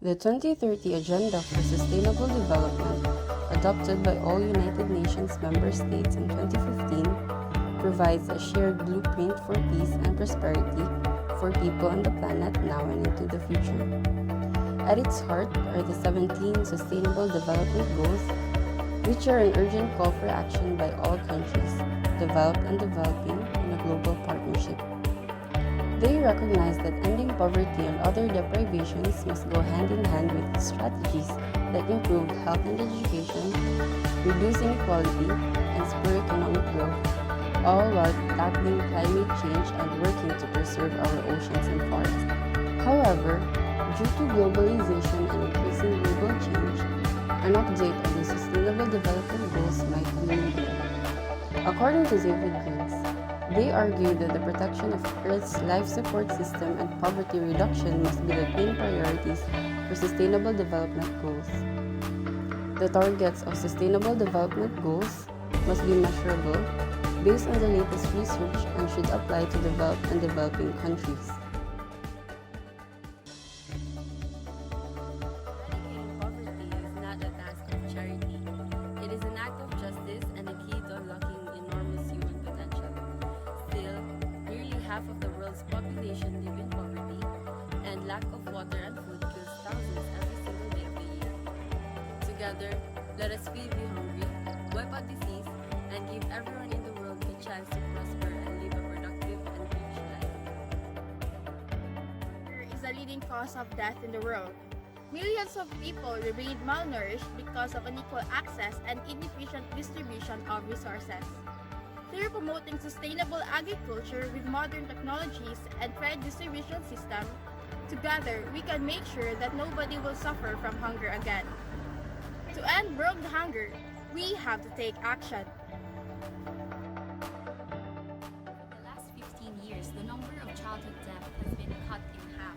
The 2030 Agenda for Sustainable Development, adopted by all United Nations member states in 2015, provides a shared blueprint for peace and prosperity for people on the planet now and into the future. At its heart are the 17 Sustainable Development Goals, which are an urgent call for action by all countries, developed and developing, in a global partnership. They recognize that ending poverty and other deprivations must go hand in hand with strategies that improve health and education, reduce inequality, and spur economic growth, all while tackling climate change and working to preserve our oceans and forests. However, due to globalization and increasing global change, an update of the Sustainable Development Goals might be needed. According to David Griggs, they argue that the protection of Earth's life support system and poverty reduction must be the main priorities for Sustainable Development Goals. The targets of Sustainable Development Goals must be measurable, based on the latest research, and should apply to developed and developing countries. Eradicating poverty is not a task of charity. It is an act of justice and a key to unlocking enormous human potential. Still, nearly half of the world's population live in poverty, and lack of water and food kills thousands every single day of the year. Together, let us feed the hungry, wipe out disease, and give everyone in the world the chance to prosper and live a productive and rich life. Hunger is the leading cause of death in the world. Millions of people remain malnourished because of unequal access and inefficient distribution of resources. Through promoting sustainable agriculture with modern technologies and fair distribution system, together we can make sure that nobody will suffer from hunger again. To end world hunger, we have to take action. For the last 15 years, the number of childhood death has been cut in half.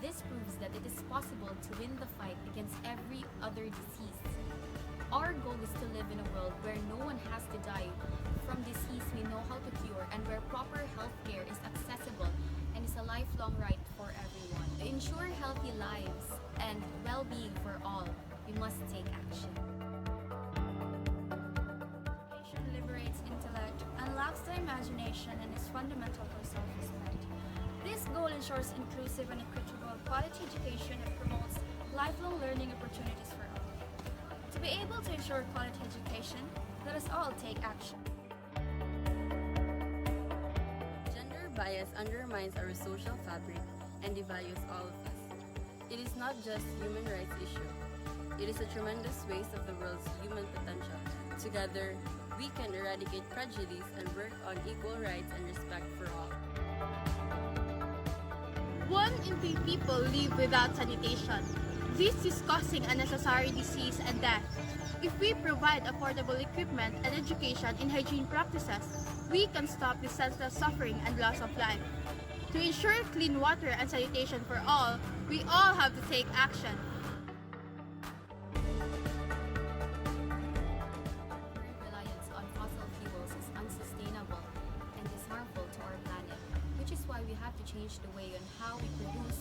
This proves that it is possible to win the fight against every other disease. Our goal is to live in a world where no one has to die from disease we know how to cure, and where proper health care is accessible and is a lifelong right for everyone. To ensure healthy lives and well-being for all, we must take action. Education liberates intellect, unlocks the imagination, and is fundamental for self-respect. This goal ensures inclusive and equitable quality education and promotes lifelong learning opportunities for all. To be able to ensure quality education, let us all take action. Gender bias undermines our social fabric and devalues all of us. It is not just a human rights issue. It is a tremendous waste of the world's human potential. Together, we can eradicate prejudice and work on equal rights and respect for all. 1 in 3 people live without sanitation. This is causing unnecessary disease and death. If we provide affordable equipment and education in hygiene practices, we can stop the senseless suffering and loss of life. To ensure clean water and sanitation for all, we all have to take action. Current reliance on fossil fuels is unsustainable and is harmful to our planet, which is why we have to change the way on how we produce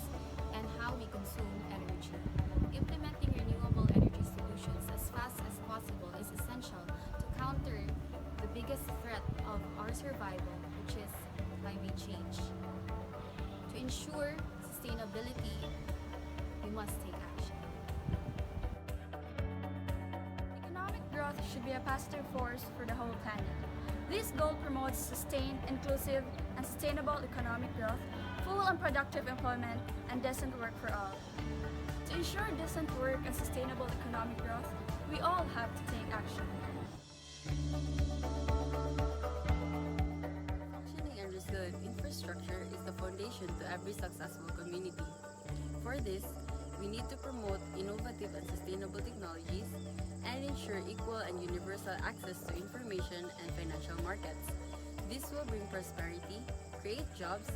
and how we consume energy. Implementing renewable energy solutions as fast as possible is essential to counter the biggest threat of our survival, which is climate change. To ensure sustainability, we must take action. Economic growth should be a positive force for the whole planet. This goal promotes sustained, inclusive, and sustainable economic growth, full and productive employment, and decent work for all. To ensure decent work and sustainable economic growth, we all have to take action. Functioning and resilient infrastructure is the foundation to every successful community. For this, we need to promote innovative and sustainable technologies and ensure equal and universal access to information and financial markets. This will bring prosperity, create jobs,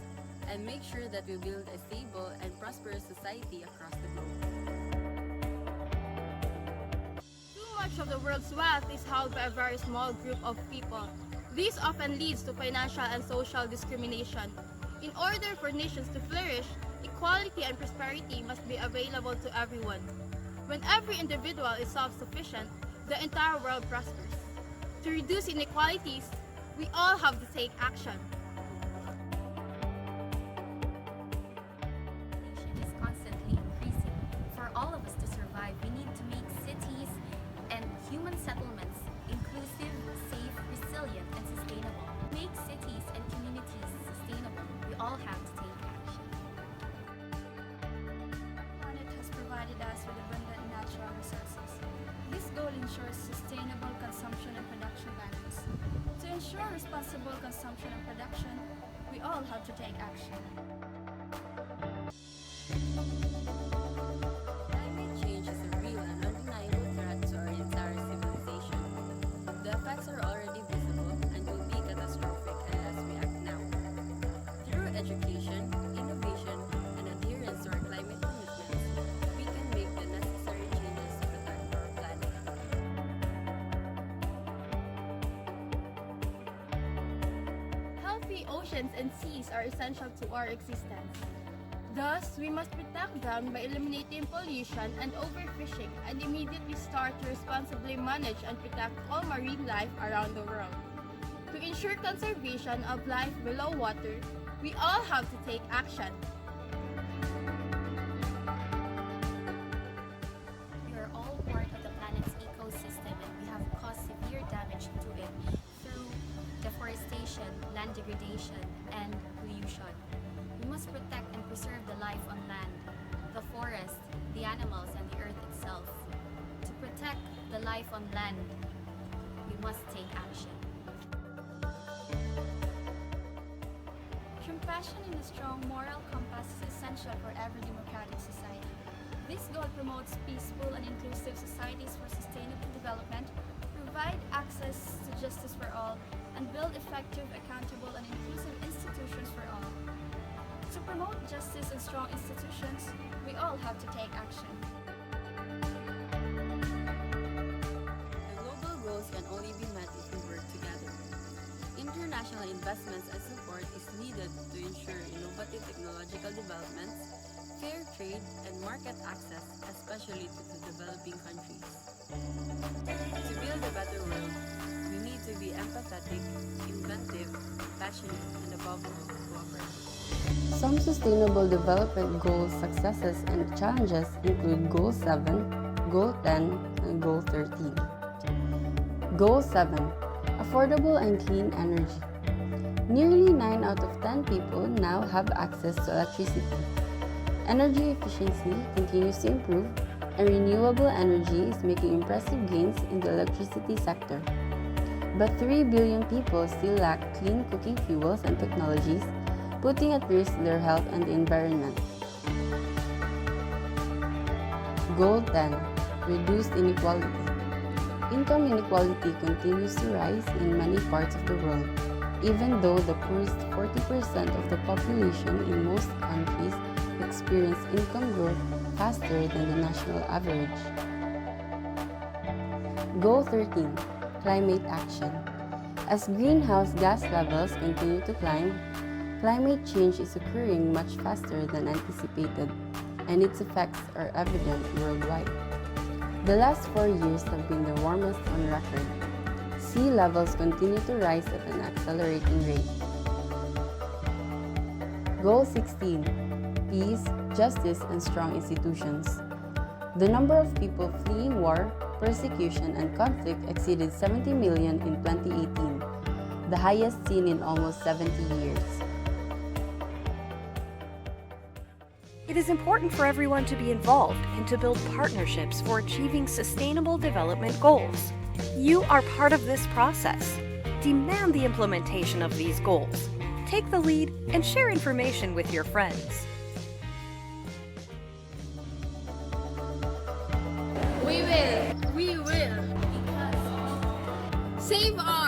and make sure that we build a stable and prosperous society across the globe. Too much of the world's wealth is held by a very small group of people. This often leads to financial and social discrimination. In order for nations to flourish, equality and prosperity must be available to everyone. When every individual is self-sufficient, the entire world prospers. To reduce inequalities, we all have to take action. Population is constantly increasing. For all of us to survive, we need to make cities and human settlements inclusive, safe, resilient, and sustainable. To make cities and communities sustainable, we all have to take action. Our planet has provided us with abundant natural resources. This goal ensures sustainable consumption and production balance. To ensure responsible consumption and production, we all have to take action. Climate change is a real and undeniable threat to our entire civilization. The effects are already visible and will be catastrophic unless we act now. Through education, innovation, and adherence to our climate commitments, we can make the necessary changes to protect our planet. Healthy oceans and seas are essential to our existence. Thus, we must protect them by eliminating pollution and overfishing and immediately start to responsibly manage and protect all marine life around the world. To ensure conservation of life below water, we all have to take action. We are all part of the planet's ecosystem and we have caused severe damage to it through deforestation, land degradation, and pollution. We must protect and preserve the life on land, the forest, the animals, and the earth itself. To protect the life on land, we must take action. Compassion and a strong moral compass is essential for every democratic society. This goal promotes peaceful and inclusive societies for sustainable development, provide access to justice for all, and build effective, accountable, and inclusive institutions for all. To promote justice and strong institutions, we all have to take action. The global goals can only be met if we work together. International investments and support is needed to ensure innovative technological developments, fair trade, and market access, especially to the developing countries. To build a better world, we need to be empathetic, inventive, passionate, and above all, cooperative. Some Sustainable Development Goals successes and challenges include Goal 7, Goal 10, and Goal 13. Goal 7. Affordable and clean energy. Nearly 9 out of 10 people now have access to electricity. Energy efficiency continues to improve, and renewable energy is making impressive gains in the electricity sector. But 3 billion people still lack clean cooking fuels and technologies, putting at risk their health and the environment. Goal 10. Reduced inequality. Income inequality continues to rise in many parts of the world, even though the poorest 40% of the population in most countries experience income growth faster than the national average. Goal 13. Climate action. As greenhouse gas levels continue to climb, climate change is occurring much faster than anticipated, and its effects are evident worldwide. The last 4 years have been the warmest on record. Sea levels continue to rise at an accelerating rate. Goal 16. Peace, justice, and strong institutions. The number of people fleeing war, persecution, and conflict exceeded 70 million in 2018, the highest seen in almost 70 years. It is important for everyone to be involved and to build partnerships for achieving sustainable development goals. You are part of this process. Demand the implementation of these goals. Take the lead and share information with your friends. We will. Save our